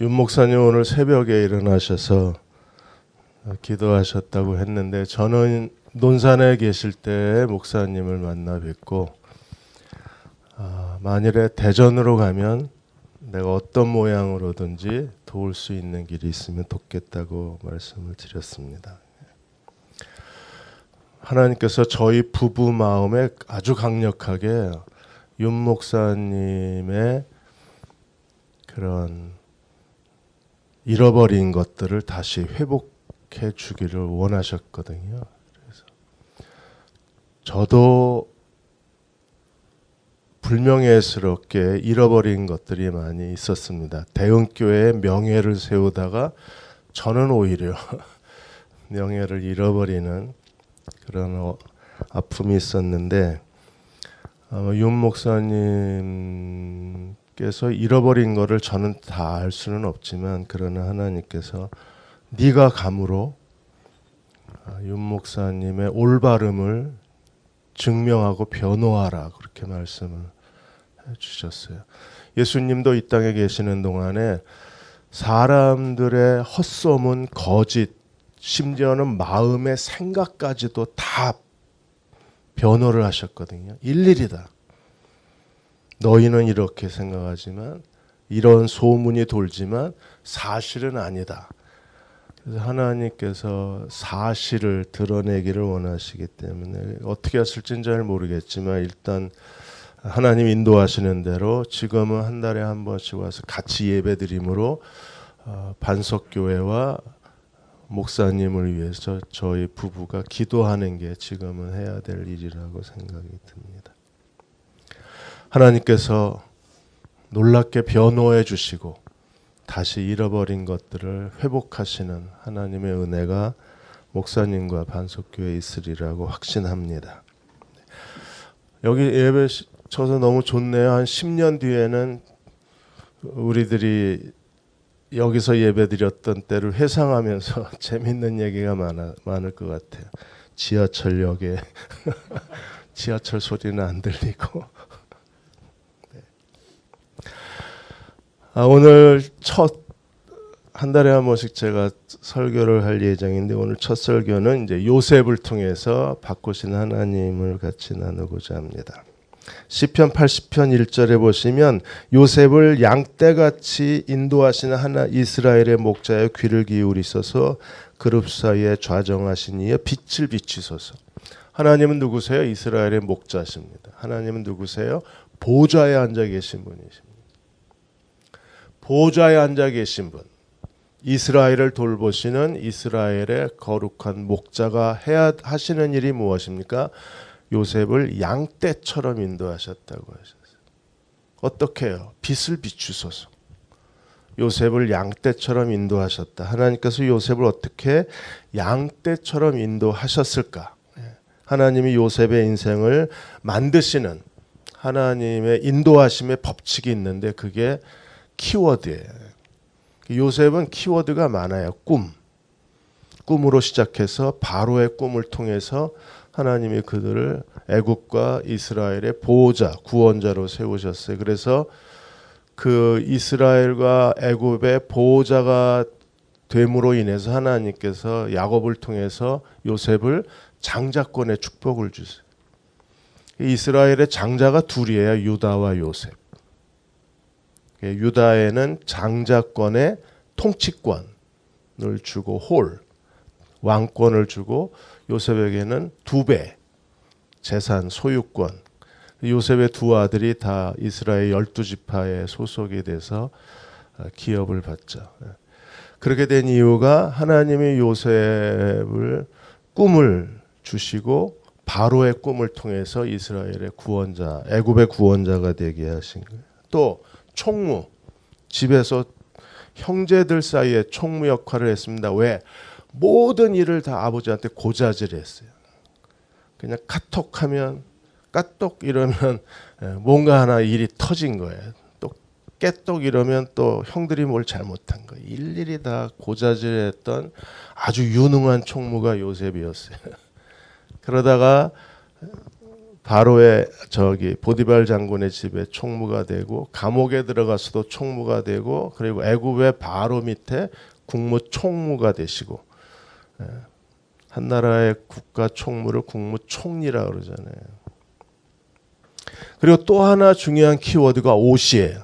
윤 목사님 오늘 새벽에 일어나셔서 기도하셨다고 했는데 저는 논산에 계실 때 목사님을 만나 뵙고 만일에 대전으로 가면 내가 어떤 모양으로든지 도울 수 있는 길이 있으면 돕겠다고 말씀을 드렸습니다. 하나님께서 저희 부부 마음에 아주 강력하게 윤 목사님의 그런 잃어버린 것들을 다시 회복해 주기를 원하셨거든요. 그래서 저도 불명예스럽게 잃어버린 것들이 많이 있었습니다. 대흥교회의 명예를 세우다가 저는 오히려 명예를 잃어버리는 그런 아픔이 있었는데 윤 목사님께서 잃어버린 거를 저는 다 알 수는 없지만 그러나 하나님께서 네가 감으로 윤 목사님의 올바름을 증명하고 변호하라 그렇게 말씀을 해주셨어요. 예수님도 이 땅에 계시는 동안에 사람들의 헛소문, 거짓, 심지어는 마음의 생각까지도 다 변호를 하셨거든요. 일일이 다. 너희는 이렇게 생각하지만 이런 소문이 돌지만 사실은 아니다. 그래서 하나님께서 사실을 드러내기를 원하시기 때문에 어떻게 하실지는 잘 모르겠지만 일단 하나님 인도하시는 대로 지금은 한 달에 한 번씩 와서 같이 예배드림으로 반석교회와 목사님을 위해서 저희 부부가 기도하는 게 지금은 해야 될 일이라고 생각이 듭니다. 하나님께서 놀랍게 변호해 주시고 다시 잃어버린 것들을 회복하시는 하나님의 은혜가 목사님과 반석교회에 있으리라고 확신합니다. 여기 예배 쳐서 너무 좋네요. 한 10년 뒤에는 우리들이 여기서 예배드렸던 때를 회상하면서 재밌는 얘기가 많을 것 같아요. 지하철역에 지하철 소리는 안 들리고 오늘 한 달에 한 번씩 제가 설교를 할 예정인데 오늘 첫 설교는 이제 요셉을 통해서 바꾸신 하나님을 같이 나누고자 합니다. 시편 80편 1절에 보시면 요셉을 양떼같이 인도하시는 하나 이스라엘의 목자여 귀를 기울이소서 그룹 사이에 좌정하신 이여 빛을 비추소서. 하나님은 누구세요? 이스라엘의 목자십니다. 하나님은 누구세요? 보좌에 앉아 계신 분이십니다. 보좌에 앉아 계신 분, 이스라엘을 돌보시는 이스라엘의 거룩한 목자가 하시는 일이 무엇입니까? 요셉을 양떼처럼 인도하셨다고 하셨어요. 어떻게 해요? 빛을 비추소서. 요셉을 양떼처럼 인도하셨다. 하나님께서 요셉을 어떻게 양떼처럼 인도하셨을까? 하나님이 요셉의 인생을 만드시는 하나님의 인도하심의 법칙이 있는데 그게 키워드예요. 요셉은 키워드가 많아요. 꿈으로 시작해서 바로의 꿈을 통해서 하나님이 그들을 애굽과 이스라엘의 보호자, 구원자로 세우셨어요. 그래서 그 이스라엘과 애굽의 보호자가 됨으로 인해서 하나님께서 야곱을 통해서 요셉을 장자권의 축복을 주세요. 이스라엘의 장자가 둘이에요. 유다와 요셉. 유다에는 장자권의 통치권을 주고 왕권을 주고 요셉에게는 2배 재산 소유권. 요셉의 두 아들이 다 이스라엘 12지파에 소속이 돼서 기업을 받죠. 그렇게 된 이유가 하나님이 요셉을 꿈을 주시고 바로의 꿈을 통해서 이스라엘의 구원자, 애굽의 구원자가 되게 하신 거예요. 또 총무, 집에서 형제들 사이에 총무 역할을 했습니다. 왜? 모든 일을 다 아버지한테 고자질했어요. 그냥 카톡하면 까똑 이러면 뭔가 하나 일이 터진 거예요. 또 깨똑 이러면 또 형들이 뭘 잘못한 거예요. 일일이 다 고자질했던 아주 유능한 총무가 요셉이었어요. 그러다가 바로의 보디발 장군의 집에 총무가 되고 감옥에 들어가서도 총무가 되고 그리고 애굽의 바로 밑에 국무총무가 되시고 한 나라의 국가 총무를 국무총리라고 그러잖아요. 그리고 또 하나 중요한 키워드가 옷이에요.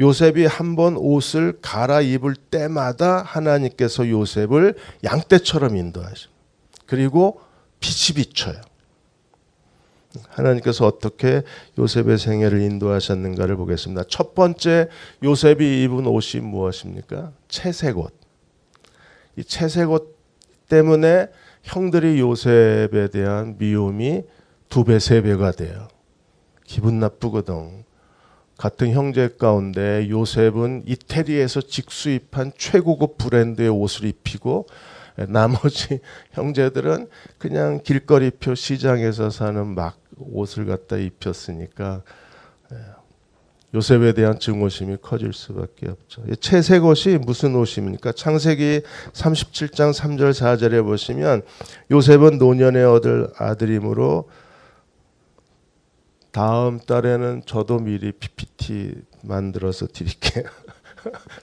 요셉이 한번 옷을 갈아입을 때마다 하나님께서 요셉을 양떼처럼 인도하십니다. 그리고 빛이 비쳐요. 하나님께서 어떻게 요셉의 생애를 인도하셨는가를 보겠습니다. 첫 번째 요셉이 입은 옷이 무엇입니까? 채색옷. 이 채색옷 때문에 형들이 요셉에 대한 미움이 2배, 3배가 돼요. 기분 나쁘거든. 같은 형제 가운데 요셉은 이태리에서 직수입한 최고급 브랜드의 옷을 입히고 나머지 형제들은 그냥 길거리표 시장에서 사는 막 옷을 갖다 입혔으니까 요셉에 대한 증오심이 커질 수밖에 없죠. 채색 옷이 무슨 옷입니까? 창세기 37장 3절 4절에 보시면 요셉은 노년에 얻을 아들이므로 다음 달에는 저도 미리 PPT 만들어서 드릴게요.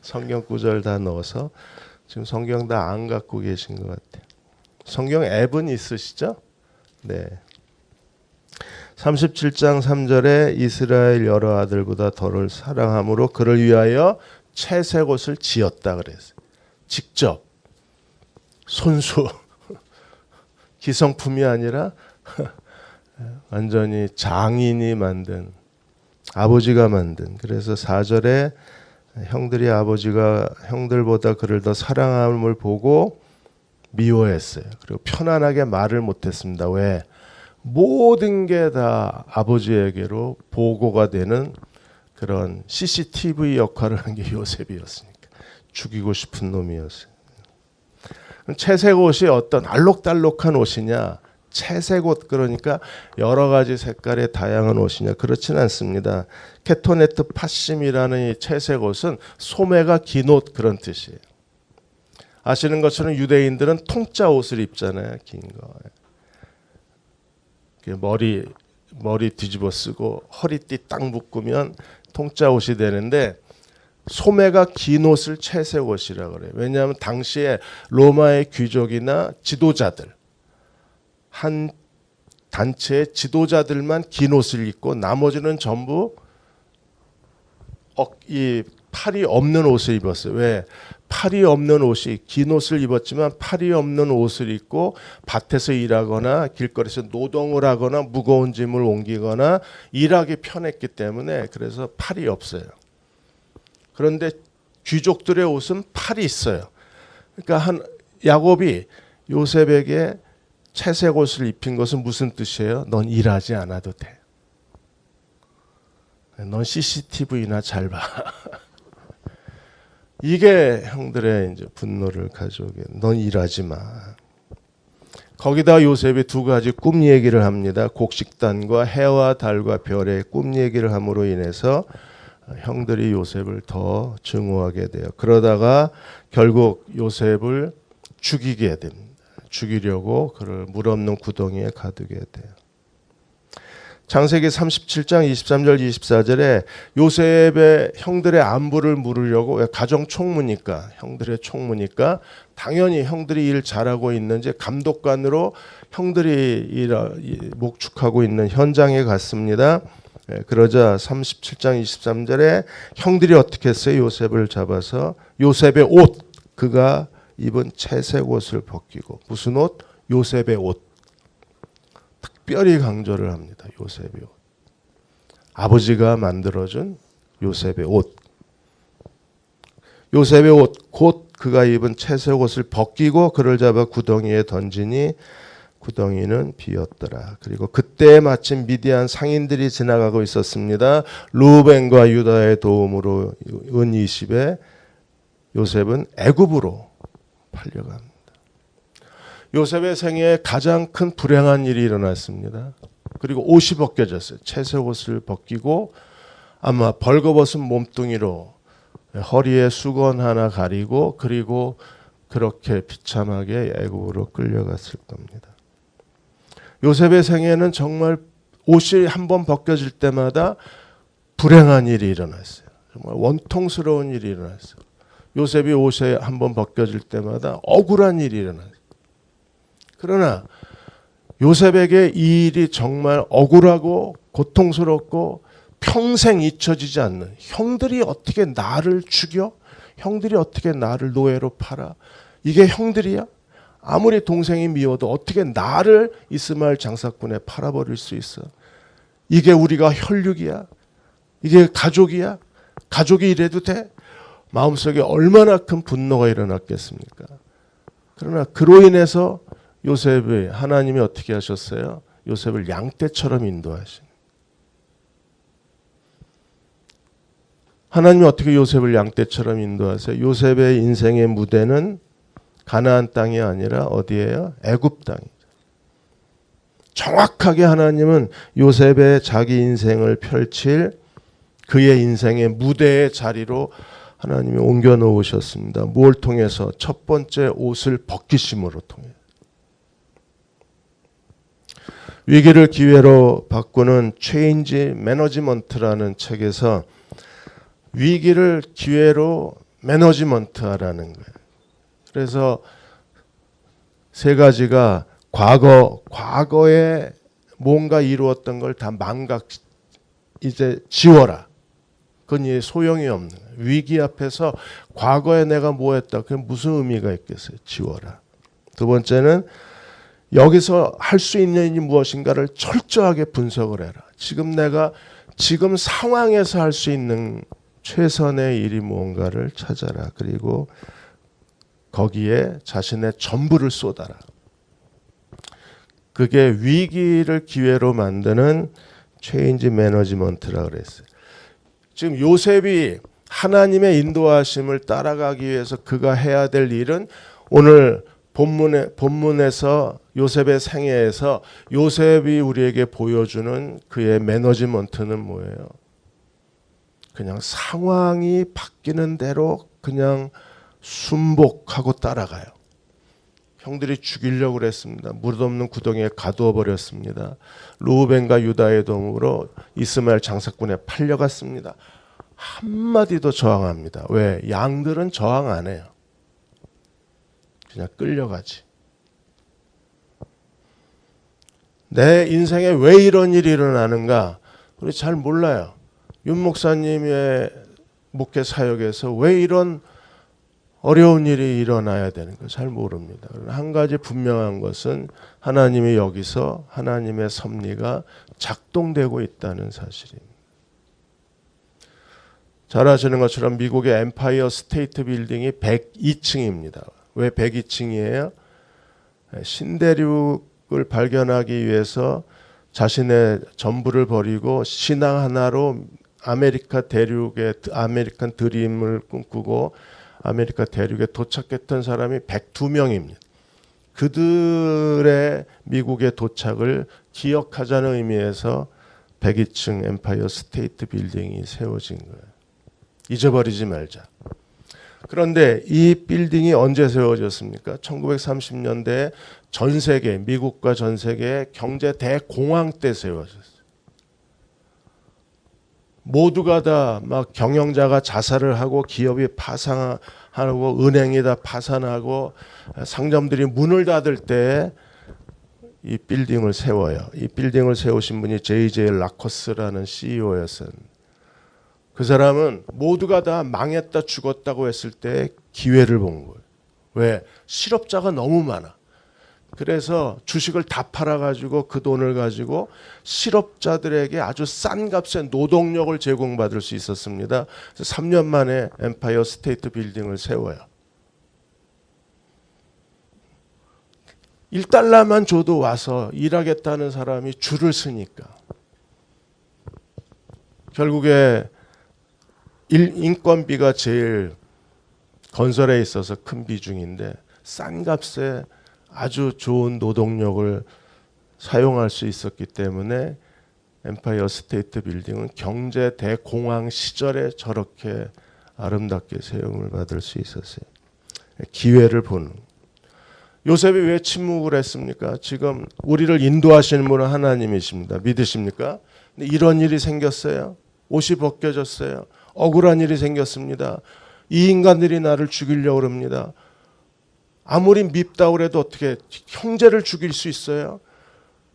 성경 구절 다 넣어서 지금 성경 다 안 갖고 계신 것 같아요. 성경 앱은 있으시죠? 네. 37장 3절에 이스라엘 여러 아들보다 더를 사랑함으로 그를 위하여 채색 옷을 지었다 그랬어요. 직접 손수 기성품이 아니라 완전히 장인이 만든 아버지가 만든. 그래서 4절에 형들이 아버지가 형들보다 그를 더 사랑함을 보고 미워했어요. 그리고 편안하게 말을 못했습니다. 왜? 모든 게 다 아버지에게로 보고가 되는 그런 CCTV 역할을 한 게 요셉이었으니까 죽이고 싶은 놈이었어요. 채색 옷이 어떤 알록달록한 옷이냐? 채색 옷 그러니까 여러 가지 색깔의 다양한 옷이냐? 그렇진 않습니다. 케토네트 파심이라는 이 채색 옷은 소매가 긴 옷 그런 뜻이에요. 아시는 것처럼 유대인들은 통짜 옷을 입잖아요. 긴 거. 머리 뒤집어 쓰고 허리띠 딱 묶으면 통짜 옷이 되는데 소매가 긴 옷을 채색 옷이라고 그래요. 왜냐하면 당시에 로마의 귀족이나 지도자들 한 단체의 지도자들만 긴 옷을 입고 나머지는 전부 이 팔이 없는 옷을 입었어요. 왜? 팔이 없는 옷이 긴 옷을 입었지만 팔이 없는 옷을 입고 밭에서 일하거나 길거리에서 노동을 하거나 무거운 짐을 옮기거나 일하기 편했기 때문에 그래서 팔이 없어요. 그런데 귀족들의 옷은 팔이 있어요. 그러니까 야곱이 요셉에게 채색 옷을 입힌 것은 무슨 뜻이에요? 넌 일하지 않아도 돼. 넌 CCTV나 잘 봐. 이게 형들의 이제 분노를 가져오게. 넌 일하지 마. 거기다 요셉이 2가지 꿈 얘기를 합니다. 곡식단과 해와 달과 별의 꿈 얘기를 함으로 인해서 형들이 요셉을 더 증오하게 돼요. 그러다가 결국 요셉을 죽이게 됩니다. 죽이려고 그를 물 없는 구덩이에 가두게 돼요. 창세기 37장 23절 24절에 요셉의 형들의 안부를 물으려고 가정 총무니까 형들의 총무니까 당연히 형들이 일 잘하고 있는지 감독관으로 형들이 목축하고 있는 현장에 갔습니다. 그러자 37장 23절에 형들이 어떻게 했어요? 요셉을 잡아서 요셉의 옷 그가 입은 채색 옷을 벗기고 무슨 옷? 요셉의 옷. 특별히 강조를 합니다. 요셉의 옷. 아버지가 만들어준 요셉의 옷. 요셉의 옷 곧 그가 입은 채색 옷을 벗기고 그를 잡아 구덩이에 던지니 구덩이는 비었더라. 그리고 그때 마침 미디안 상인들이 지나가고 있었습니다. 루벤과 유다의 도움으로 은 20에 요셉은 애굽으로 팔려갑니다. 요셉의 생애에 가장 큰 불행한 일이 일어났습니다. 그리고 옷이 벗겨졌어요. 채색 옷을 벗기고 아마 벌거벗은 몸뚱이로 허리에 수건 하나 가리고 그리고 그렇게 비참하게 애굽으로 끌려갔을 겁니다. 요셉의 생애는 정말 옷이 한번 벗겨질 때마다 불행한 일이 일어났어요. 정말 원통스러운 일이 일어났어요. 요셉이 옷이 한번 벗겨질 때마다 억울한 일이 일어났어요. 그러나 요셉에게 이 일이 정말 억울하고 고통스럽고 평생 잊혀지지 않는, 형들이 어떻게 나를 죽여? 형들이 어떻게 나를 노예로 팔아? 이게 형들이야? 아무리 동생이 미워도 어떻게 나를 이스마엘 장사꾼에 팔아버릴 수 있어? 이게 우리가 혈육이야? 이게 가족이야? 가족이 이래도 돼? 마음속에 얼마나 큰 분노가 일어났겠습니까? 그러나 그로 인해서 요셉이, 하나님이 어떻게 하셨어요? 요셉을 양떼처럼 인도하신. 하나님이 어떻게 요셉을 양떼처럼 인도하세요? 요셉의 인생의 무대는 가나안 땅이 아니라 어디예요? 애굽 땅이죠. 정확하게 하나님은 요셉의 자기 인생을 펼칠 그의 인생의 무대의 자리로 하나님이 옮겨 놓으셨습니다. 무엇을 통해서? 첫 번째, 옷을 벗기심으로 통해. 위기를 기회로 바꾸는 체인지 매너지먼트라는 책에서 위기를 기회로 매너지먼트하라는 거예요. 그래서 세 가지가 과거에 뭔가 이루었던 걸 다 이제 지워라. 그건 이제 소용이 없는 거예요. 위기 앞에서 과거에 내가 뭐 했다. 그게 무슨 의미가 있겠어요? 지워라. 두 번째는 여기서 할 수 있는 일이 무엇인가를 철저하게 분석을 해라. 지금 상황에서 할 수 있는 최선의 일이 무언가를 찾아라. 그리고 거기에 자신의 전부를 쏟아라. 그게 위기를 기회로 만드는 체인지 매너지먼트라고 그랬어요. 지금 요셉이 하나님의 인도하심을 따라가기 위해서 그가 해야 될 일은 오늘 본문에서 요셉의 생애에서 요셉이 우리에게 보여주는 그의 매너지먼트는 뭐예요? 그냥 상황이 바뀌는 대로 그냥 순복하고 따라가요. 형들이 죽이려고 그랬습니다. 무릇 없는 구덩이에 가두어 버렸습니다. 루벤과 유다의 도움으로 이스마엘 장사꾼에 팔려갔습니다. 한마디도 저항합니다. 왜? 양들은 저항 안 해요. 그냥 끌려가지. 내 인생에 왜 이런 일이 일어나는가? 우리 잘 몰라요. 윤 목사님의 목회 사역에서 왜 이런 어려운 일이 일어나야 되는 거 잘 모릅니다. 한 가지 분명한 것은 하나님이 여기서 하나님의 섭리가 작동되고 있다는 사실입니다. 잘 아시는 것처럼 미국의 엠파이어 스테이트 빌딩이 102층입니다. 왜 102층이에요? 신대륙을 발견하기 위해서 자신의 전부를 버리고 신앙 하나로 아메리칸 드림을 꿈꾸고 아메리카 대륙에 도착했던 사람이 102명입니다. 그들의 미국의 도착을 기억하자는 의미에서 102층 엠파이어 스테이트 빌딩이 세워진 거예요. 잊어버리지 말자. 그런데 이 빌딩이 언제 세워졌습니까? 1930년대에 전 세계, 미국과 전 세계의 경제 대공황 때 세워졌어요. 모두가 다 막 경영자가 자살을 하고 기업이 파산하고 은행이 다 파산하고 상점들이 문을 닫을 때 이 빌딩을 세워요. 이 빌딩을 세우신 분이 J.J. 라커스라는 CEO였어요. 그 사람은 모두가 다 망했다 죽었다고 했을 때 기회를 본 거예요. 왜? 실업자가 너무 많아. 그래서 주식을 다 팔아가지고 그 돈을 가지고 실업자들에게 아주 싼 값에 노동력을 제공받을 수 있었습니다. 그래서 3년 만에 엠파이어 스테이트 빌딩을 세워요. 1달러만 줘도 와서 일하겠다는 사람이 줄을 서니까. 결국에 인건비가 제일 건설에 있어서 큰 비중인데 싼 값에 아주 좋은 노동력을 사용할 수 있었기 때문에 엠파이어 스테이트 빌딩은 경제 대공황 시절에 저렇게 아름답게 세움을 받을 수 있었어요. 기회를 보는. 요셉이 왜 침묵을 했습니까? 지금 우리를 인도하시는 분은 하나님이십니다. 믿으십니까? 근데 이런 일이 생겼어요. 옷이 벗겨졌어요. 억울한 일이 생겼습니다. 이 인간들이 나를 죽이려고 합니다. 아무리 밉다고 해도 어떻게 형제를 죽일 수 있어요?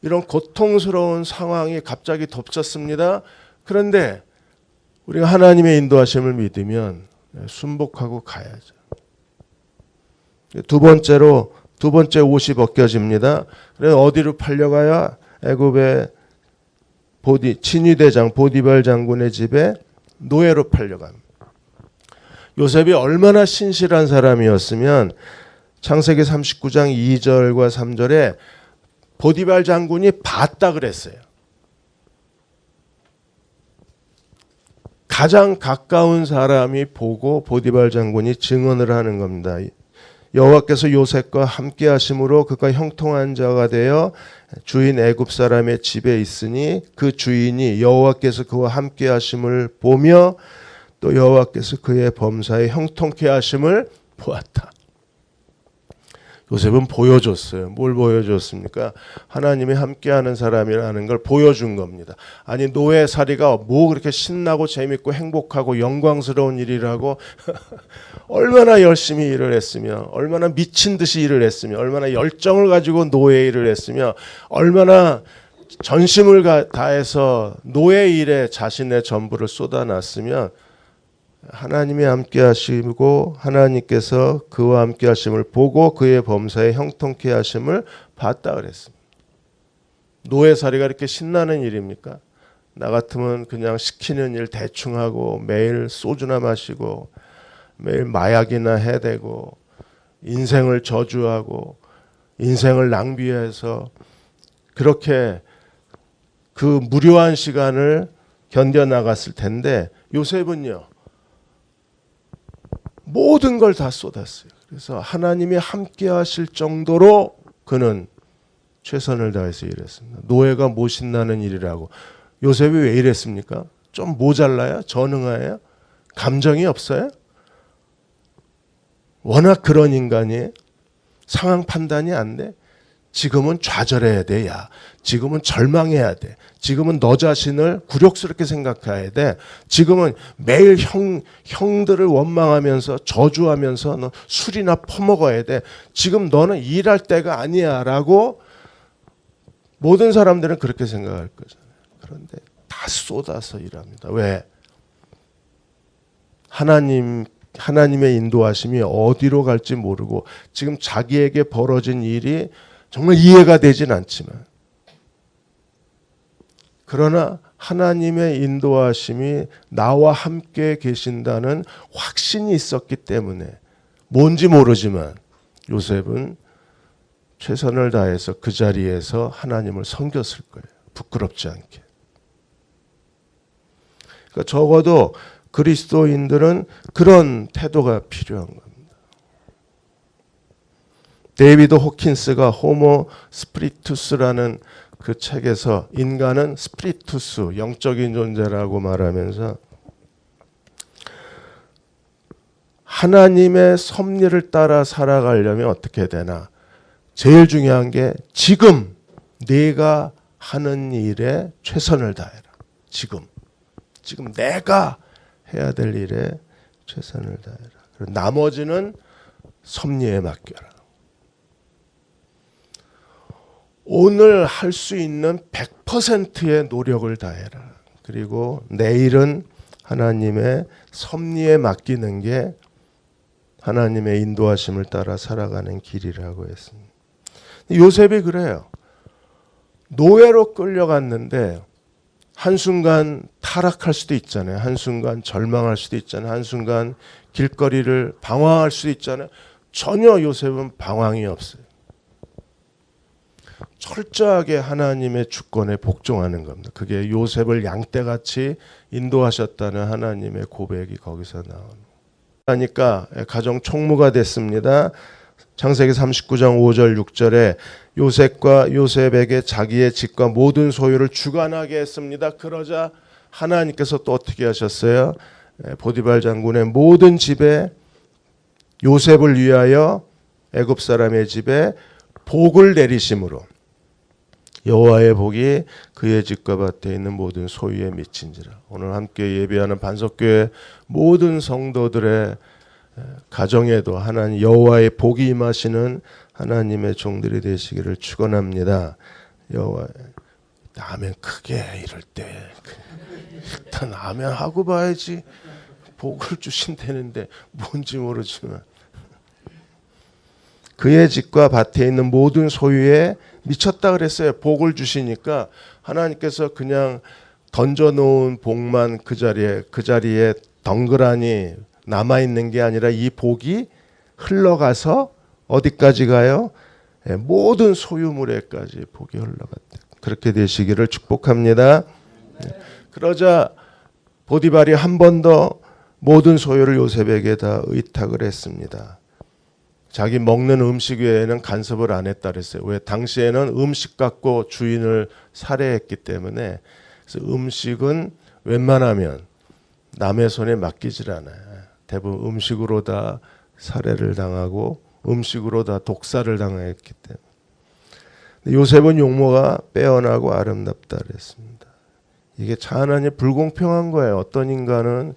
이런 고통스러운 상황이 갑자기 덮쳤습니다. 그런데 우리가 하나님의 인도하심을 믿으면 순복하고 가야죠. 두 번째 옷이 벗겨집니다. 그래서 어디로 팔려가야? 애굽의 친위대장 보디발 장군의 집에 노예로 팔려갑니다. 요셉이 얼마나 신실한 사람이었으면 창세기 39장 2절과 3절에 보디발 장군이 봤다 그랬어요. 가장 가까운 사람이 보고 보디발 장군이 증언을 하는 겁니다. 여호와께서 요셉과 함께 하심으로 그가 형통한 자가 되어 주인 애굽 사람의 집에 있으니 그 주인이 여호와께서 그와 함께 하심을 보며 또 여호와께서 그의 범사에 형통케 하심을 보았다. 요셉은 보여줬어요. 뭘 보여줬습니까? 하나님이 함께하는 사람이라는 걸 보여준 겁니다. 아니 노예살이가 뭐 그렇게 신나고 재밌고 행복하고 영광스러운 일이라고 얼마나 열심히 일을 했으며 얼마나 미친 듯이 일을 했으며 얼마나 열정을 가지고 노예 일을 했으며 얼마나 전심을 다해서 노예 일에 자신의 전부를 쏟아놨으면 하나님이 함께 하시고 하나님께서 그와 함께 하심을 보고 그의 범사에 형통케 하심을 봤다 그랬습니다. 노예살이가 이렇게 신나는 일입니까? 나 같으면 그냥 시키는 일 대충 하고 매일 소주나 마시고 매일 마약이나 해대고 인생을 저주하고 인생을 낭비해서 그렇게 그 무료한 시간을 견뎌나갔을 텐데 요셉은요. 모든 걸 다 쏟았어요. 그래서 하나님이 함께 하실 정도로 그는 최선을 다해서 일했습니다. 노예가 못 신나는 일이라고. 요셉이 왜 이랬습니까? 좀 모자라요? 전응해요? 감정이 없어요? 워낙 그런 인간이 상황 판단이 안 돼. 지금은 좌절해야 돼. 야. 지금은 절망해야 돼. 지금은 너 자신을 굴욕스럽게 생각해야 돼. 지금은 매일 형들을 원망하면서 저주하면서 너 술이나 퍼먹어야 돼. 지금 너는 일할 때가 아니야 라고 모든 사람들은 그렇게 생각할 거잖아요. 그런데 다 쏟아서 일합니다. 왜? 하나님의 인도하심이 어디로 갈지 모르고 지금 자기에게 벌어진 일이 정말 이해가 되진 않지만 그러나 하나님의 인도하심이 나와 함께 계신다는 확신이 있었기 때문에 뭔지 모르지만 요셉은 최선을 다해서 그 자리에서 하나님을 섬겼을 거예요. 부끄럽지 않게. 그러니까 적어도 그리스도인들은 그런 태도가 필요한 겁니다. 데이비드 호킨스가 호모 스피리투스라는 그 책에서 인간은 스피리투스, 영적인 존재라고 말하면서 하나님의 섭리를 따라 살아가려면 어떻게 되나? 제일 중요한 게 지금 내가 하는 일에 최선을 다해라. 지금 내가 해야 될 일에 최선을 다해라. 그리고 나머지는 섭리에 맡겨라. 오늘 할 수 있는 100%의 노력을 다해라. 그리고 내일은 하나님의 섭리에 맡기는 게 하나님의 인도하심을 따라 살아가는 길이라고 했습니다. 요셉이 그래요. 노예로 끌려갔는데 한순간 타락할 수도 있잖아요. 한순간 절망할 수도 있잖아요. 한순간 길거리를 방황할 수도 있잖아요. 전혀 요셉은 방황이 없어요. 철저하게 하나님의 주권에 복종하는 겁니다. 그게 요셉을 양떼같이 인도하셨다는 하나님의 고백이 거기서 나오는. 그러니까 가정 총무가 됐습니다. 창세기 39장 5절 6절에 요셉에게 자기의 집과 모든 소유를 주관하게 했습니다. 그러자 하나님께서 또 어떻게 하셨어요? 보디발 장군의 모든 집에 요셉을 위하여 애굽 사람의 집에 복을 내리심으로 여호와의 복이 그의 집과 밭에 있는 모든 소유에 미친지라. 오늘 함께 예배하는 반석교회 모든 성도들의 가정에도 하나님 여호와의 복이 임하시는 하나님의 종들이 되시기를 축원합니다. 여호와 아멘 크게 이럴 때 일단 아멘 하고 봐야지. 복을 주신다는데 뭔지 모르지만 그의 집과 밭에 있는 모든 소유에 미쳤다 그랬어요. 복을 주시니까 하나님께서 그냥 던져놓은 복만 그 자리에 덩그라니 남아있는 게 아니라 이 복이 흘러가서 어디까지 가요? 모든 소유물에까지 복이 흘러갔다. 그렇게 되시기를 축복합니다. 그러자 보디발이 한 번 더 모든 소유를 요셉에게 다 의탁을 했습니다. 자기 먹는 음식 외에는 간섭을 안 했다 그랬어요. 왜? 당시에는 음식 갖고 주인을 살해했기 때문에 그래서 음식은 웬만하면 남의 손에 맡기질 않아요. 대부분 음식으로 다 살해를 당하고 음식으로 다 독살을 당했기 때문에. 요셉은 용모가 빼어나고 아름답다 그랬습니다. 이게 참 하나님 불공평한 거예요. 어떤 인간은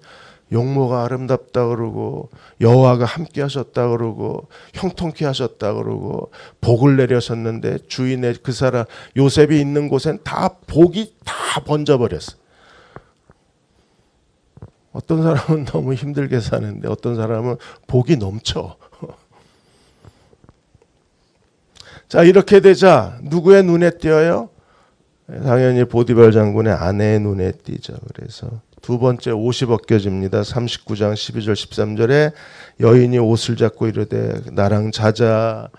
용모가 아름답다 그러고 여호와가 함께 하셨다 그러고 형통케 하셨다 그러고 복을 내려셨는데 주인의 그 사람 요셉이 있는 곳엔 다 복이 다 번져버렸어. 어떤 사람은 너무 힘들게 사는데 어떤 사람은 복이 넘쳐. 자, 이렇게 되자 누구의 눈에 띄어요? 당연히 보디발 장군의 아내의 눈에 띄죠. 그래서 두 번째 옷이 벗겨집니다. 39장 12절 13절에 여인이 옷을 잡고 이르되 나랑 자자.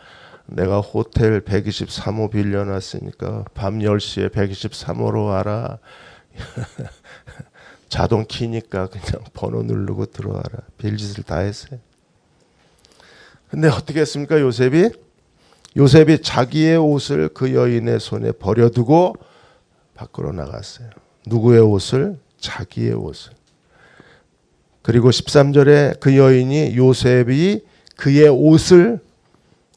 내가 호텔 123호 빌려놨으니까 밤 10시에 123호로 와라. 자동 키니까 그냥 번호 누르고 들어와라. 별짓을 다 했어요. 근데 어떻게 했습니까? 요셉이 자기의 옷을 그 여인의 손에 버려두고 밖으로 나갔어요. 누구의 옷을? 자기의 옷을. 그리고 13절에 그 여인이 요셉이 그의 옷을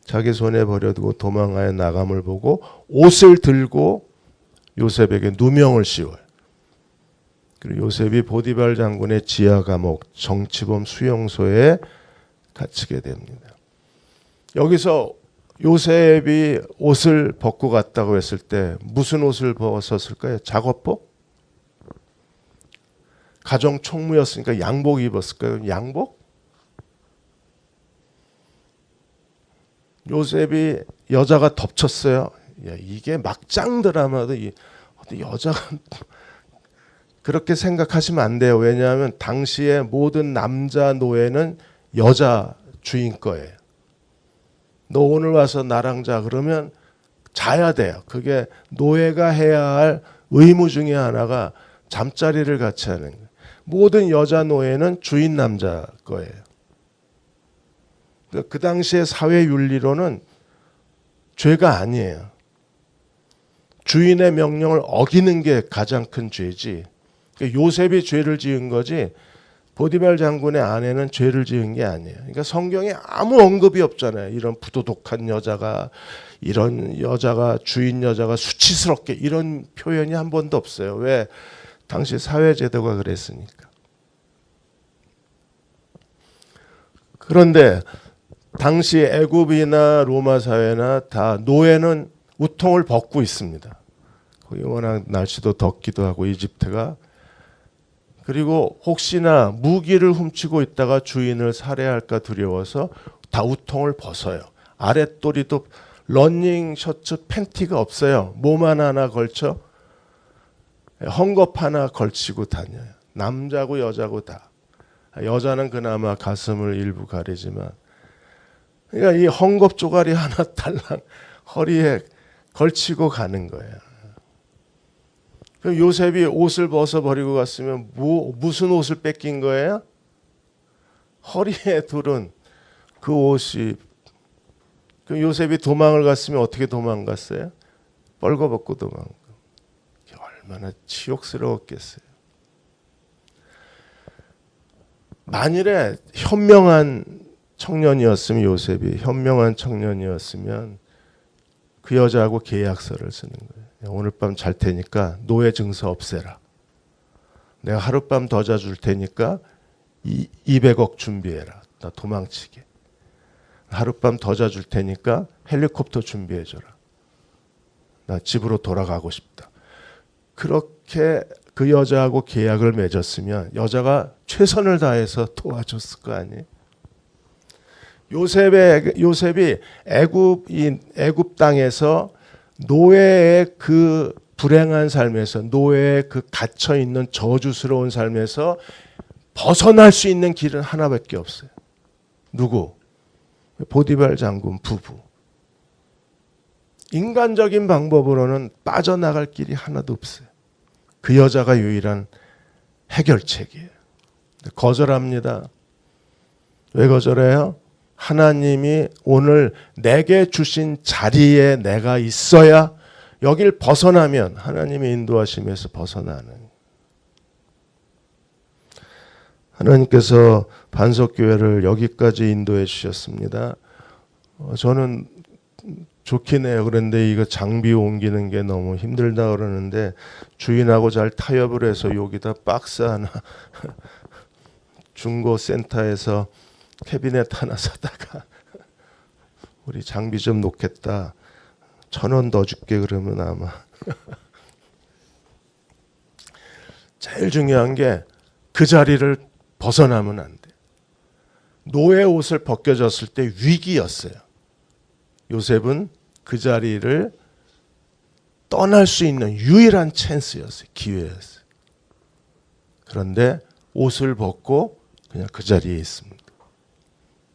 자기 손에 버려두고 도망하여 나감을 보고 옷을 들고 요셉에게 누명을 씌워요. 그리고 요셉이 보디발 장군의 지하 감옥 정치범 수용소에 갇히게 됩니다. 여기서 요셉이 옷을 벗고 갔다고 했을 때 무슨 옷을 벗었을까요? 작업복? 가정 총무였으니까 양복 입었을까요? 양복? 요셉이 여자가 덮쳤어요. 야, 이게 막장 드라마도 여자가 그렇게 생각하시면 안 돼요. 왜냐하면 당시에 모든 남자 노예는 여자 주인 거예요. 너 오늘 와서 나랑 자 그러면 자야 돼요. 그게 노예가 해야 할 의무 중에 하나가 잠자리를 같이 하는 거예요. 모든 여자 노예는 주인 남자 거예요. 그 당시의 사회 윤리로는 죄가 아니에요. 주인의 명령을 어기는 게 가장 큰 죄지. 요셉이 죄를 지은 거지 보디발 장군의 아내는 죄를 지은 게 아니에요. 그러니까 성경에 아무 언급이 없잖아요. 이런 부도덕한 여자가 이런 여자가 주인 여자가 수치스럽게 이런 표현이 한 번도 없어요. 왜? 당시 사회제도가 그랬으니까. 그런데 당시 애굽이나 로마 사회나 다 노예는 우통을 벗고 있습니다. 거기 워낙 날씨도 덥기도 하고 이집트가. 그리고 혹시나 무기를 훔치고 있다가 주인을 살해할까 두려워서 다 우통을 벗어요. 아랫도리도 러닝 셔츠 팬티가 없어요. 몸만 하나 걸쳐 헝겊 하나 걸치고 다녀요. 남자고 여자고 다. 여자는 그나마 가슴을 일부 가리지만 그러니까 이 헝겊 조가리 하나 달랑 허리에 걸치고 가는 거예요. 그럼 요셉이 옷을 벗어버리고 갔으면 무슨 옷을 뺏긴 거예요? 허리에 두른 그 옷이. 그럼 요셉이 도망을 갔으면 어떻게 도망갔어요? 뻘거벗고 도망가. 얼마나 치욕스러웠겠어요. 만일에 현명한 청년이었으면 요셉이 현명한 청년이었으면 그 여자하고 계약서를 쓰는 거예요. 오늘 밤 잘 테니까 노예 증서 없애라. 내가 하룻밤 더 자줄 테니까 200억 준비해라. 나 도망치게. 하룻밤 더 자줄 테니까 헬리콥터 준비해줘라. 나 집으로 돌아가고 싶다. 그렇게 그 여자하고 계약을 맺었으면 여자가 최선을 다해서 도와줬을 거 아니에요. 요셉이 애굽 땅에서 노예의 그 불행한 삶에서, 노예의 그 갇혀 있는 저주스러운 삶에서 벗어날 수 있는 길은 하나밖에 없어요. 누구? 보디발 장군 부부. 인간적인 방법으로는 빠져나갈 길이 하나도 없어요. 그 여자가 유일한 해결책이에요. 거절합니다. 왜 거절해요? 하나님이 오늘 내게 주신 자리에 내가 있어야, 여길 벗어나면 하나님의 인도하심에서 벗어나는. 하나님께서 반석교회를 여기까지 인도해 주셨습니다. 저는 좋긴 해요. 그런데 이거 장비 옮기는 게 너무 힘들다 그러는데 주인하고 잘 타협을 해서 여기다 박스 하나 중고센터에서 캐비넷 하나 사다가 우리 장비 좀 놓겠다. 1,000원 더 줄게 그러면 아마. 제일 중요한 게 그 자리를 벗어나면 안 돼. 노예 옷을 벗겨졌을 때 위기였어요. 요셉은 그 자리를 떠날 수 있는 유일한 찬스였어요. 기회였어요. 그런데 옷을 벗고 그냥 그 자리에 있습니다.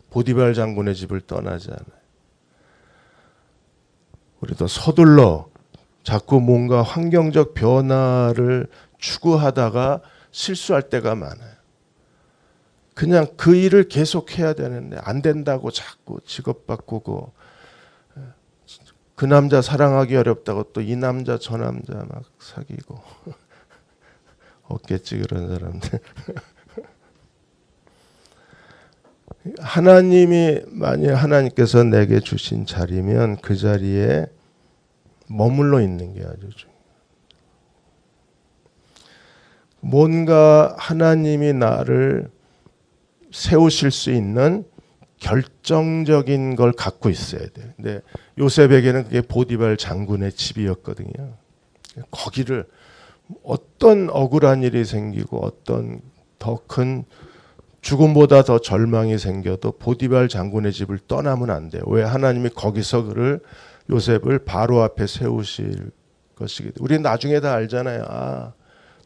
보디발 장군의 집을 떠나지 않아요. 우리도 서둘러 자꾸 뭔가 환경적 변화를 추구하다가 실수할 때가 많아요. 그냥 그 일을 계속해야 되는데 안 된다고 자꾸 직업 바꾸고, 그 남자 사랑하기 어렵다고 또 이 남자 저 남자 막 사귀고 없겠지 그런 사람들. 만약 하나님께서 내게 주신 자리면 그 자리에 머물러 있는 게 아주 중요해요. 뭔가 하나님이 나를 세우실 수 있는 결정적인 걸 갖고 있어야 돼요. 근데 요셉에게는 그게 보디발 장군의 집이었거든요. 거기를 어떤 억울한 일이 생기고 어떤 더 큰 죽음보다 더 절망이 생겨도 보디발 장군의 집을 떠나면 안 돼요. 왜? 하나님이 거기서 요셉을 바로 앞에 세우실 것이기 때문에. 우리는 나중에 다 알잖아요. 아,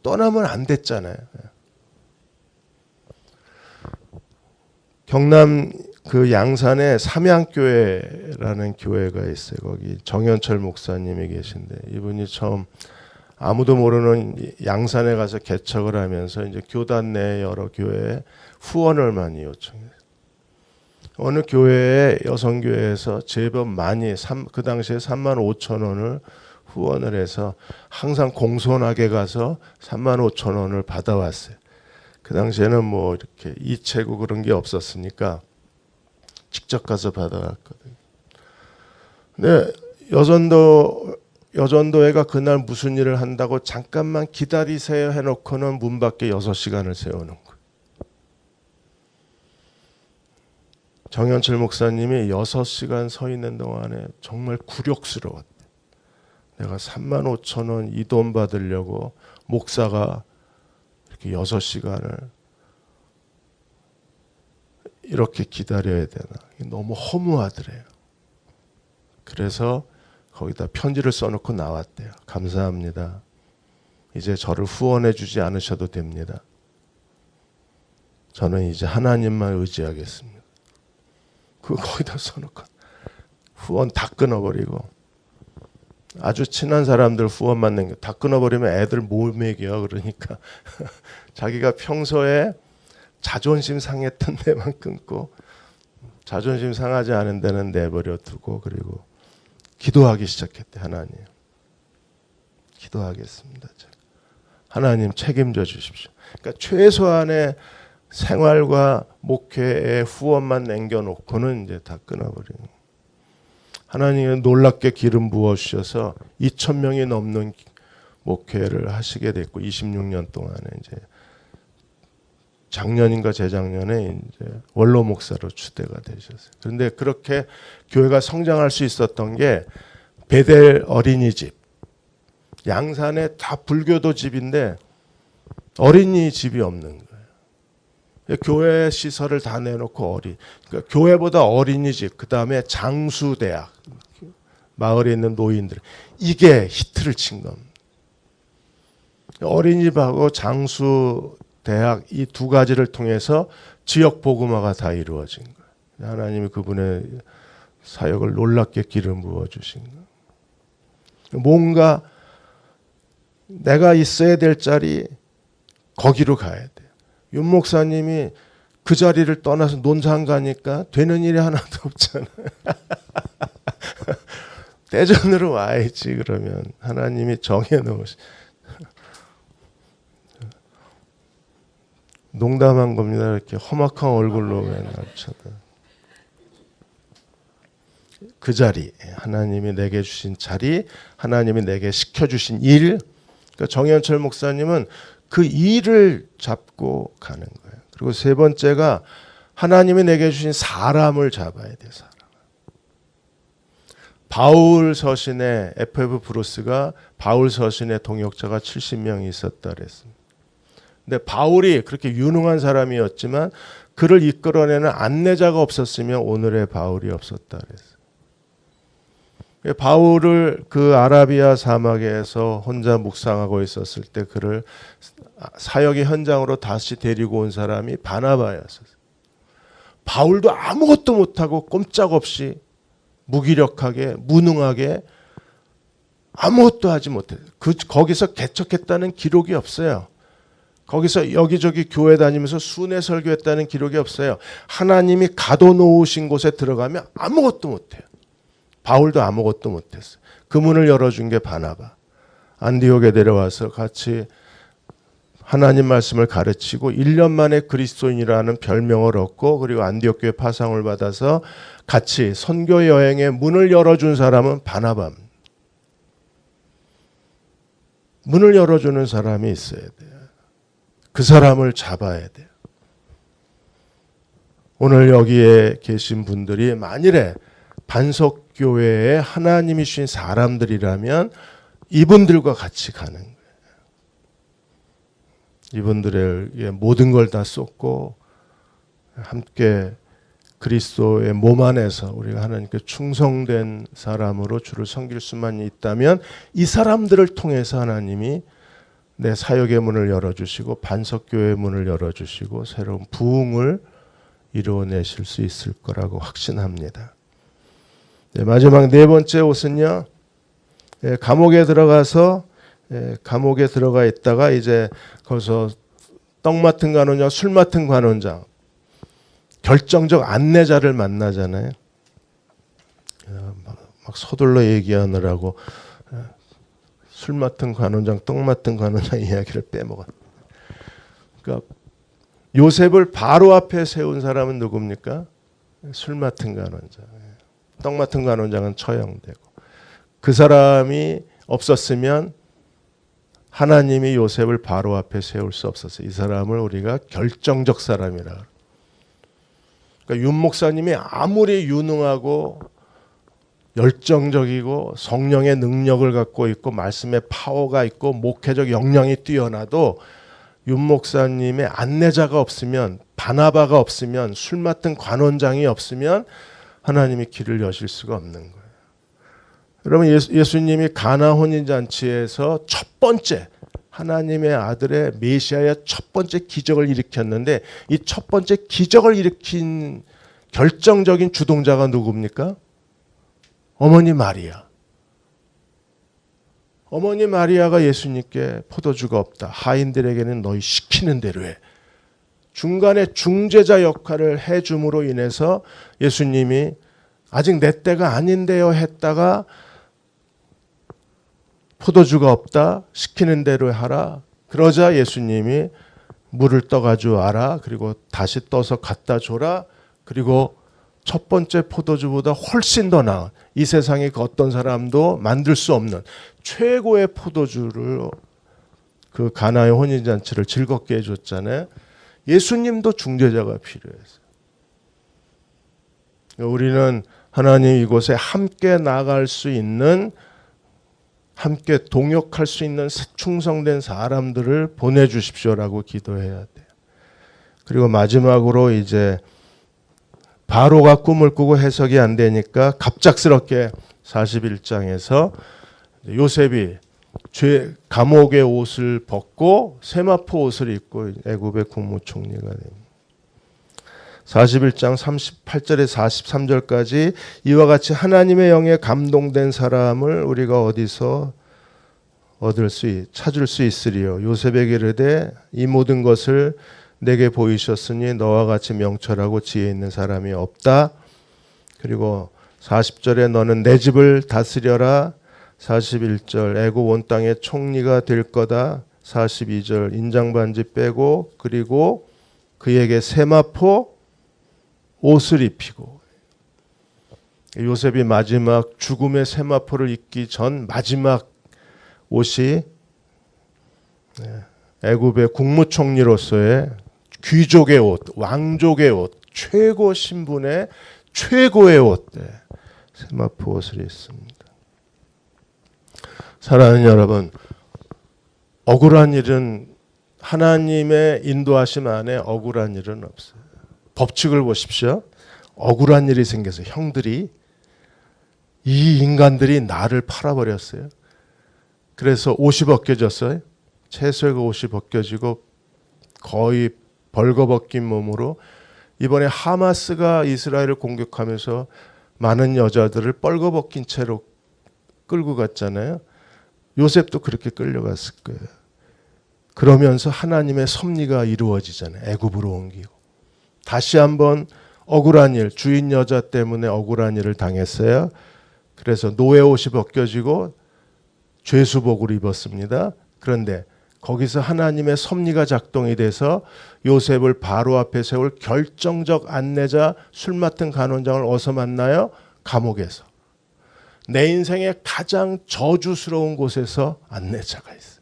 떠나면 안 됐잖아요. 경남 그 양산에 삼양교회라는 교회가 있어요. 거기 정현철 목사님이 계신데, 이분이 처음 아무도 모르는 양산에 가서 개척을 하면서 이제 교단 내 여러 교회에 후원을 많이 요청해요. 어느 교회에 여성교회에서 제법 많이 그 당시에 35,000원을 후원을 해서 항상 공손하게 가서 35,000원을 받아왔어요. 그 당시에는 뭐 이렇게 이체고 그런 게 없었으니까 직접 가서 받아왔거든요. 근데 여전도회가 그날 무슨 일을 한다고 잠깐만 기다리세요 해놓고는 문 밖에 6시간을 세우는 거예요. 정현철 목사님이 6시간 서 있는 동안에 정말 굴욕스러웠대. 내가 35,000원 이 돈 받으려고 목사가 이렇게 6시간을 이렇게 기다려야 되나. 너무 허무하더래요. 그래서 거기다 편지를 써놓고 나왔대요. 감사합니다. 이제 저를 후원해 주지 않으셔도 됩니다. 저는 이제 하나님만 의지하겠습니다. 거기다 써놓고 후원 다 끊어버리고, 아주 친한 사람들 후원 받는 거 다 끊어버리면 애들 못 먹여. 그러니까 자기가 평소에 자존심 상했던 데만 끊고, 자존심 상하지 않은 데는 내버려 두고, 그리고 기도하기 시작했대. 하나님, 기도하겠습니다. 하나님 책임져 주십시오. 그러니까 최소한의 생활과 목회의 후원만 남겨놓고는 이제 다 끊어버리는 거예요. 하나님은 놀랍게 기름 부어 주셔서 2,000명이 넘는 목회를 하시게 됐고 26년 동안에 이제 작년인가 재작년에 이제 원로 목사로 추대가 되셨어요. 그런데 그렇게 교회가 성장할 수 있었던 게 베델 어린이집, 양산에 다 불교도 집인데 어린이집이 없는 거예요. 교회 시설을 다 내놓고 그러니까 교회보다 어린이집, 그 다음에 장수대학, 마을에 있는 노인들, 이게 히트를 친 겁니다. 어린이집하고 장수대학 이 두 가지를 통해서 지역 복음화가 다 이루어진 거예요. 하나님이 그분의 사역을 놀랍게 기름 부어 주신 거예요. 뭔가 내가 있어야 될 자리 거기로 가야 돼요. 윤 목사님이 그 자리를 떠나서 논산 가니까 되는 일이 하나도 없잖아요. 대전으로 와야지. 그러면 하나님이 정해 놓으신, 농담한 겁니다. 이렇게 험악한 얼굴로 맨날 쳐다. 그 자리, 하나님이 내게 주신 자리, 하나님이 내게 시켜주신 일, 그러니까 정현철 목사님은 그 일을 잡고 가는 거예요. 그리고 세 번째가 하나님이 내게 주신 사람을 잡아야 돼요. 사람. 바울 서신에 F.F. 브루스가 바울 서신의 동역자가 70명이 있었다 그랬습니다. 근데 바울이 그렇게 유능한 사람이었지만 그를 이끌어내는 안내자가 없었으면 오늘의 바울이 없었다 그랬어요. 바울을 그 아라비아 사막에서 혼자 묵상하고 있었을 때 그를 사역의 현장으로 다시 데리고 온 사람이 바나바였어요. 바울도 아무것도 못하고 꼼짝없이 무기력하게 무능하게 아무것도 하지 못해요. 거기서 개척했다는 기록이 없어요. 거기서 여기저기 교회 다니면서 순회 설교했다는 기록이 없어요. 하나님이 가둬놓으신 곳에 들어가면 아무것도 못해요. 바울도 아무것도 못했어요. 그 문을 열어준 게 바나바. 안디옥에 내려와서 같이 하나님 말씀을 가르치고 1년 만에 그리스도인이라는 별명을 얻고 그리고 안디옥 교회 파상을 받아서 같이 선교 여행의 문을 열어준 사람은 바나바입니다. 문을 열어주는 사람이 있어야 돼요. 그 사람을 잡아야 돼요. 오늘 여기에 계신 분들이 만일에 반석교회에 하나님이 주신 사람들이라면 이분들과 같이 가는 거예요. 이분들에게 모든 걸 다 쏟고 함께 그리스도의 몸 안에서 우리가 하나님께 충성된 사람으로 주를 섬길 수만 있다면 이 사람들을 통해서 하나님이 내 사역의 문을 열어주시고 반석교회의 문을 열어주시고 새로운 부흥을 이루어내실 수 있을 거라고 확신합니다. 네, 마지막 네 번째 옷은요. 감옥에 들어가서 감옥에 들어가 있다가 이제 거기서 떡 맡은 관원장, 술 맡은 관원장 결정적 안내자를 만나잖아요. 막 서둘러 얘기하느라고 술 맡은 관원장, 떡 맡은 관원장 이야기를 빼먹었. 그러니까 요셉을 바로 앞에 세운 사람은 누굽니까? 술 맡은 관원장. 떡 맡은 관원장은 처형되고 그 사람이 없었으면 하나님이 요셉을 바로 앞에 세울 수 없었어요. 이 사람을 우리가 결정적 사람이라. 그러니까 윤 목사님이 아무리 유능하고 열정적이고 성령의 능력을 갖고 있고 말씀의 파워가 있고 목회적 역량이 뛰어나도 윤 목사님의 안내자가 없으면 바나바가 없으면 술 맡은 관원장이 없으면 하나님이 길을 여실 수가 없는 거예요. 여러분 예수님이 가나 혼인잔치에서 첫 번째 하나님의 아들의 메시아의 첫 번째 기적을 일으켰는데 이 첫 번째 기적을 일으킨 결정적인 주동자가 누굽니까? 어머니 마리아. 어머니 마리아가 예수님께 포도주가 없다. 하인들에게는 너희 시키는 대로 해. 중간에 중재자 역할을 해줌으로 인해서 예수님이 아직 내 때가 아닌데요 했다가 포도주가 없다. 시키는 대로 하라. 그러자 예수님이 물을 떠가지고 와라. 그리고 다시 떠서 갖다 줘라. 그리고 첫 번째 포도주보다 훨씬 더 나은, 이 세상에 그 어떤 사람도 만들 수 없는 최고의 포도주를, 그 가나의 혼인잔치를 즐겁게 해줬잖아요. 예수님도 중재자가 필요했어요. 우리는 하나님 이곳에 함께 나갈 수 있는, 함께 동역할 수 있는 충성된 사람들을 보내주십시오라고 기도해야 돼요. 그리고 마지막으로 이제 바로가 꿈을 꾸고 해석이 안 되니까 갑작스럽게 41장에서 요셉이 감옥의 옷을 벗고 세마포 옷을 입고 애굽의 국무총리가 됩니다. 41장 38절에 43절까지 이와 같이 하나님의 영에 감동된 사람을 우리가 어디서 찾을 수 있으리요. 요셉에게 이르되 이 모든 것을 내게 보이셨으니 너와 같이 명철하고 지혜 있는 사람이 없다. 그리고 40절에 너는 내 집을 다스려라. 41절 애굽 온 땅의 총리가 될 거다. 42절 인장반지 빼고 그리고 그에게 세마포 옷을 입히고, 요셉이 마지막 죽음의 세마포를 입기 전 마지막 옷이 애굽의 국무총리로서의 귀족의 옷, 왕족의 옷, 최고 신분의 최고의 옷, 세마포 옷을 입습니다. 사랑하는 여러분, 억울한 일은, 하나님의 인도하심 안에 억울한 일은 없어요. 법칙을 보십시오. 억울한 일이 생겨서 형들이, 이 인간들이 나를 팔아버렸어요. 그래서 옷이 벗겨졌어요. 채소의 옷이 벗겨지고 거의 벌거벗긴 몸으로, 이번에 하마스가 이스라엘을 공격하면서 많은 여자들을 뻘거벗긴 채로 끌고 갔잖아요. 요셉도 그렇게 끌려갔을 거예요. 그러면서 하나님의 섭리가 이루어지잖아요. 애굽으로 옮기고. 다시 한번 억울한 일, 주인 여자 때문에 억울한 일을 당했어요. 그래서 노예 옷이 벗겨지고 죄수복을 입었습니다. 그런데 거기서 하나님의 섭리가 작동이 돼서 요셉을 바로 앞에 세울 결정적 안내자, 술 맡은 간원장을 어디서 만나요? 감옥에서. 내 인생의 가장 저주스러운 곳에서 안내자가 있어요.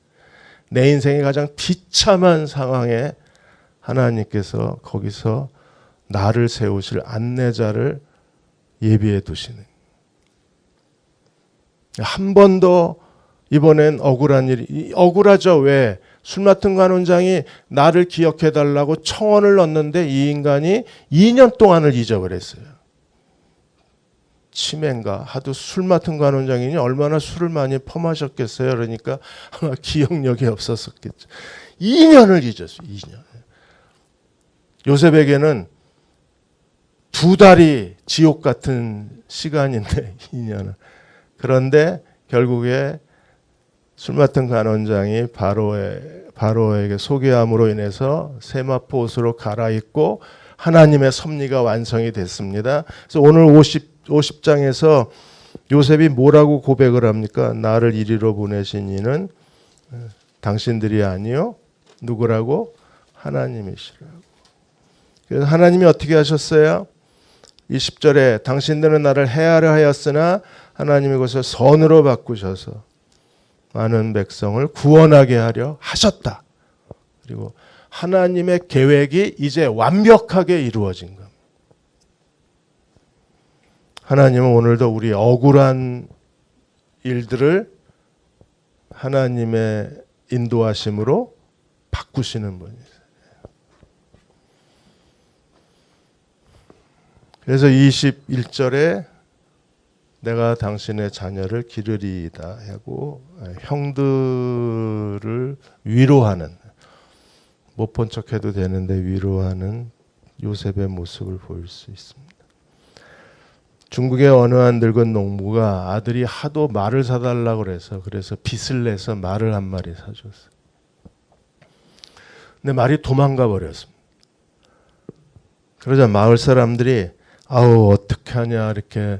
내 인생의 가장 비참한 상황에 하나님께서 거기서 나를 세우실 안내자를 예비해 두시는. 한 번 더 이번엔 억울한 일이, 억울하죠. 왜? 술 맡은 간원장이 나를 기억해 달라고 청원을 넣었는데 이 인간이 2년 동안을 잊어버렸어요. 치매인가 하도 술 맡은 간원장이니 얼마나 술을 많이 퍼마셨겠어요. 그러니까 아마 기억력이 없었겠죠. 2년을 잊었어요. 2년. 요셉에게는 2달이 지옥 같은 시간인데 2년은. 그런데 결국에 술 맡은 간원장이 바로에게 소개함으로 인해서 세마포 옷으로 갈아입고 하나님의 섭리가 완성이 됐습니다. 그래서 오늘 50장에서 요셉이 뭐라고 고백을 합니까? 나를 이리로 보내신 이는 당신들이 아니요. 누구라고? 하나님이시라고. 그래서 하나님이 어떻게 하셨어요? 20절에 당신들은 나를 해하려 하였으나 하나님이 그것을 선으로 바꾸셔서 많은 백성을 구원하게 하려 하셨다. 그리고 하나님의 계획이 이제 완벽하게 이루어진 겁니다. 하나님은 오늘도 우리 억울한 일들을 하나님의 인도하심으로 바꾸시는 분이세요. 그래서 21절에 내가 당신의 자녀를 기르리이다 하고 형들을 위로하는, 못 본 척해도 되는데 위로하는 요셉의 모습을 보일 수 있습니다. 중국의 어느 한 늙은 농부가 아들이 하도 말을 사달라고 그래서 빚을 내서 말을 한 마리 사줬어요. 근데 말이 도망가 버렸습니다. 그러자 마을 사람들이 아우 어떻게 하냐, 이렇게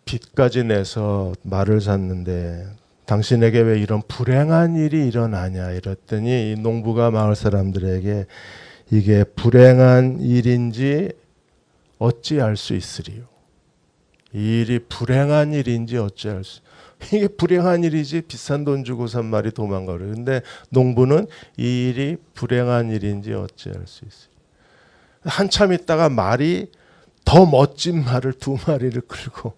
빚까지 내서 말을 샀는데 당신에게 왜 이런 불행한 일이 일어나냐 이랬더니 이 농부가 마을 사람들에게 이게 불행한 일인지 어찌 알 수 있으리요. 이 일이 불행한 일인지 어찌 알 수. 이게 불행한 일이지 비싼 돈 주고 산 말이 도망가려. 근데 농부는 이 일이 불행한 일인지 어찌 알 수 있어요. 한참 있다가 말이 더 멋진 말을 2마리를 끌고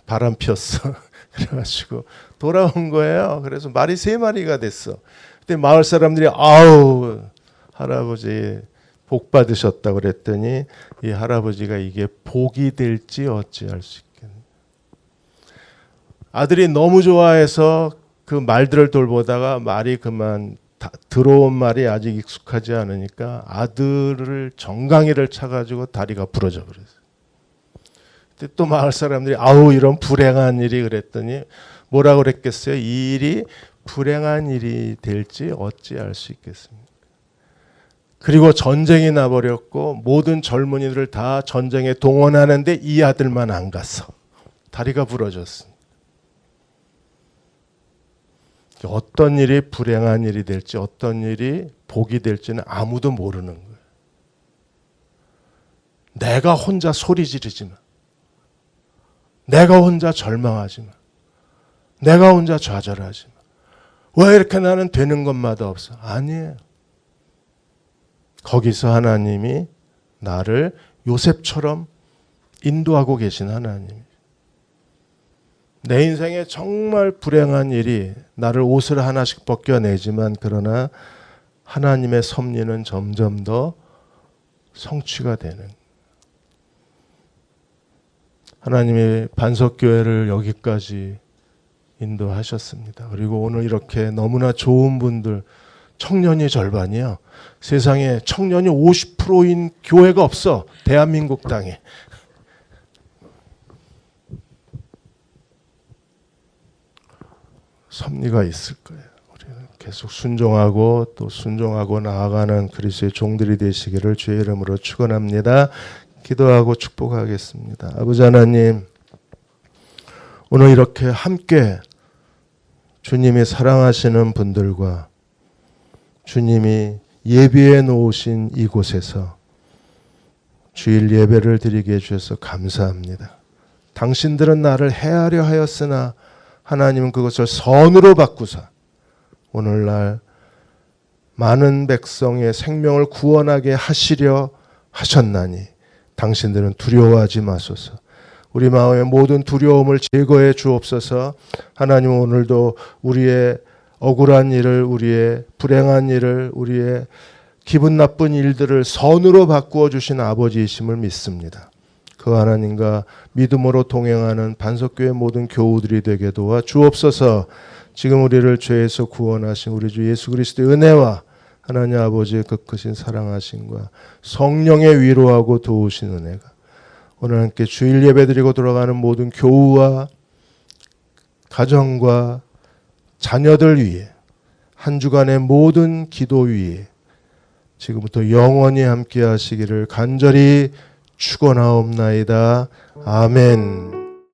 바람 피웠어. 그래가지고 돌아온 거예요. 그래서 말이 3마리가 됐어. 그때 마을 사람들이 아우 할아버지 복 받으셨다고 그랬더니 이 할아버지가 이게 복이 될지 어찌 알 수 있겠냐. 아들이 너무 좋아해서 그 말들을 돌보다가 말이 그만 들어온 말이 아직 익숙하지 않으니까 아들을 정강이를 차가지고 다리가 부러져 버렸어요. 그때 또 마을 사람들이 아우 이런 불행한 일이 그랬더니 뭐라고 그랬겠어요? 이 일이 불행한 일이 될지 어찌 알 수 있겠습니까? 그리고 전쟁이 나버렸고 모든 젊은이들을 다 전쟁에 동원하는데 이 아들만 안 갔어. 다리가 부러졌어. 어떤 일이 불행한 일이 될지 어떤 일이 복이 될지는 아무도 모르는 거예요. 내가 혼자 소리 지르지 마. 내가 혼자 절망하지 마. 내가 혼자 좌절하지 마. 왜 이렇게 나는 되는 것마다 없어? 아니에요. 거기서 하나님이 나를 요셉처럼 인도하고 계신 하나님. 내 인생에 정말 불행한 일이 나를 옷을 하나씩 벗겨내지만 그러나 하나님의 섭리는 점점 더 성취가 되는. 하나님이 반석교회를 여기까지 인도하셨습니다. 그리고 오늘 이렇게 너무나 좋은 분들, 청년이 절반이요. 세상에 청년이 50%인 교회가 없어. 대한민국 땅에. 섭리가 있을 거예요. 우리는 계속 순종하고 또 순종하고 나아가는 그리스도의 종들이 되시기를 주의 이름으로 축원합니다. 기도하고 축복하겠습니다. 아버지 하나님, 오늘 이렇게 함께 주님이 사랑하시는 분들과 주님이 예비해 놓으신 이곳에서 주일 예배를 드리게 해주셔서 감사합니다. 당신들은 나를 해하려 하였으나 하나님은 그것을 선으로 바꾸사 오늘날 많은 백성의 생명을 구원하게 하시려 하셨나니 당신들은 두려워하지 마소서. 우리 마음의 모든 두려움을 제거해 주옵소서. 하나님 오늘도 우리의 억울한 일을, 우리의 불행한 일을, 우리의 기분 나쁜 일들을 선으로 바꾸어 주신 아버지이심을 믿습니다. 그 하나님과 믿음으로 동행하는 반석교회 모든 교우들이 되게 도와 주옵소서. 지금 우리를 죄에서 구원하신 우리 주 예수 그리스도의 은혜와 하나님 아버지의 그 크신 사랑하심과 성령의 위로하고 도우신 은혜가 오늘 함께 주일 예배드리고 돌아가는 모든 교우와 가정과 자녀들 위해 한 주간의 모든 기도 위에 지금부터 영원히 함께 하시기를 간절히 축원하옵나이다. 아멘.